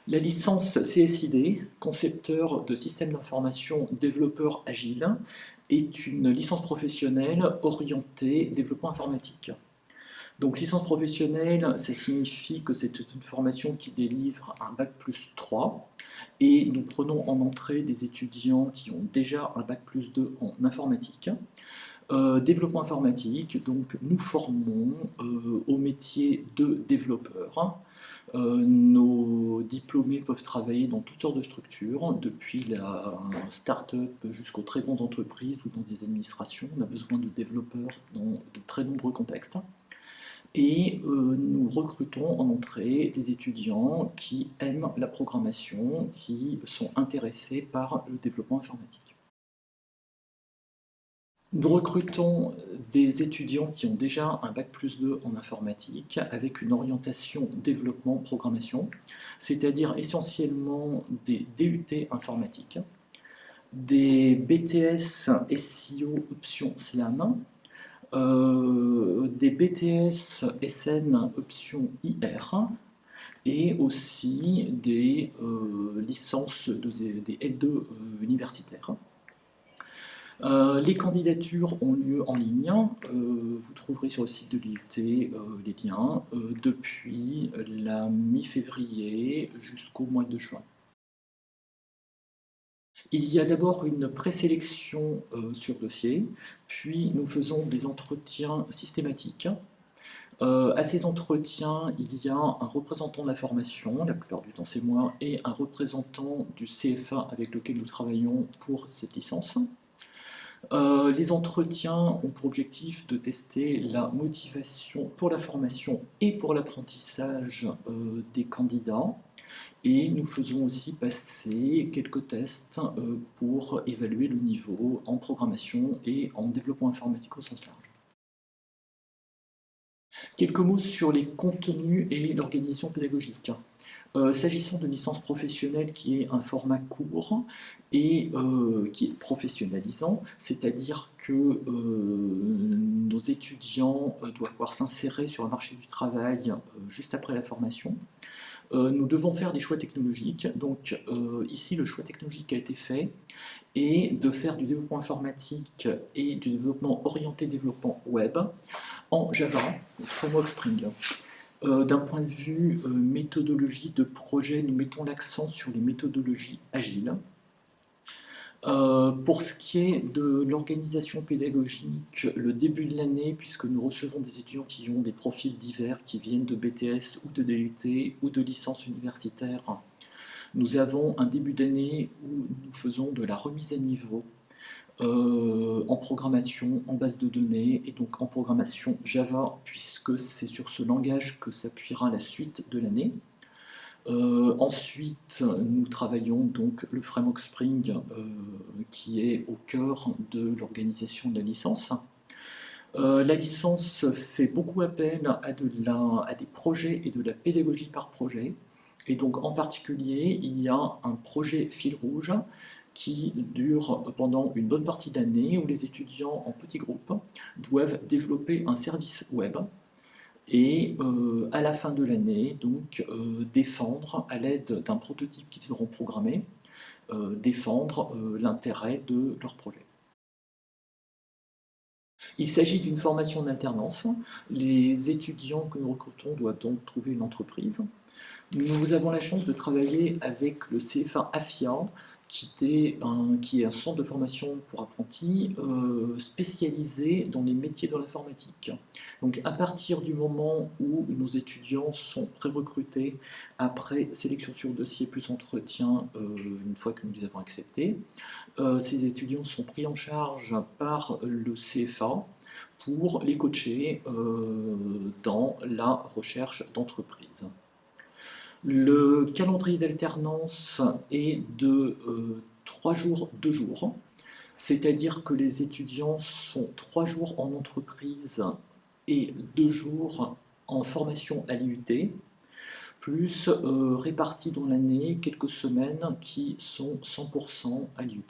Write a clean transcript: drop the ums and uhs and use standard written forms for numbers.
La licence CSID, concepteur de systèmes d'information développeur agile, est une licence professionnelle orientée développement informatique. Donc licence professionnelle, ça signifie que c'est une formation qui délivre un bac+3 et nous prenons en entrée des étudiants qui ont déjà un bac+2 en informatique. Développement informatique, donc nous formons au métier de développeur. Nos diplômés peuvent travailler dans toutes sortes de structures, depuis la start-up jusqu'aux très grandes entreprises ou dans des administrations. On a besoin de développeurs dans de très nombreux contextes. Et nous recrutons en entrée des étudiants qui aiment la programmation, qui sont intéressés par le développement informatique. Nous recrutons des étudiants qui ont déjà un bac+2 en informatique avec une orientation développement programmation, c'est-à-dire essentiellement des DUT informatique, des BTS SEO option SLAM, des BTS SN option IR et aussi des licences des L2 universitaires. Les candidatures ont lieu en ligne, vous trouverez sur le site de l'IUT les liens, depuis la mi-février jusqu'au mois de juin. Il y a d'abord une présélection sur dossier, puis nous faisons des entretiens systématiques. À ces entretiens, il y a un représentant de la formation, la plupart du temps c'est moi, et un représentant du CFA avec lequel nous travaillons pour cette licence. Les entretiens ont pour objectif de tester la motivation pour la formation et pour l'apprentissage des candidats. Et nous faisons aussi passer quelques tests pour évaluer le niveau en programmation et en développement informatique au sens large. Quelques mots sur les contenus et l'organisation pédagogique. S'agissant de licence professionnelle qui est un format court et qui est professionnalisant, c'est-à-dire que nos étudiants doivent pouvoir s'insérer sur le marché du travail juste après la formation. Nous devons faire des choix technologiques, donc ici le choix technologique qui a été fait est de faire du développement informatique et du développement orienté développement web en Java, framework Spring. D'un point de vue méthodologie de projet, nous mettons l'accent sur les méthodologies agiles. Pour ce qui est de l'organisation pédagogique, le début de l'année, puisque nous recevons des étudiants qui ont des profils divers, qui viennent de BTS ou de DUT ou de licence universitaire, nous avons un début d'année où nous faisons de la remise à niveau en programmation, en base de données et donc en programmation Java, puisque c'est sur ce langage que s'appuiera la suite de l'année. Ensuite, nous travaillons donc le framework Spring qui est au cœur de l'organisation de la licence. La licence fait beaucoup appel à des projets et de la pédagogie par projet. Et donc en particulier, il y a un projet fil rouge qui dure pendant une bonne partie d'année où les étudiants en petits groupes doivent développer un service web et à la fin de l'année, donc défendre à l'aide d'un prototype qu'ils auront programmé, défendre l'intérêt de leur projet. Il s'agit d'une formation en alternance. Les étudiants que nous recrutons doivent donc trouver une entreprise. Nous avons la chance de travailler avec le CFA AFIA, qui est un centre de formation pour apprentis spécialisé dans les métiers de l'informatique. Donc à partir du moment où nos étudiants sont pré-recrutés après sélection sur dossier plus entretien, une fois que nous les avons acceptés, ces étudiants sont pris en charge par le CFA pour les coacher dans la recherche d'entreprise. Le calendrier d'alternance est de 3 jours, 2 jours, c'est-à-dire que les étudiants sont 3 jours en entreprise et 2 jours en formation à l'IUT, plus répartis dans l'année quelques semaines qui sont 100% à l'IUT.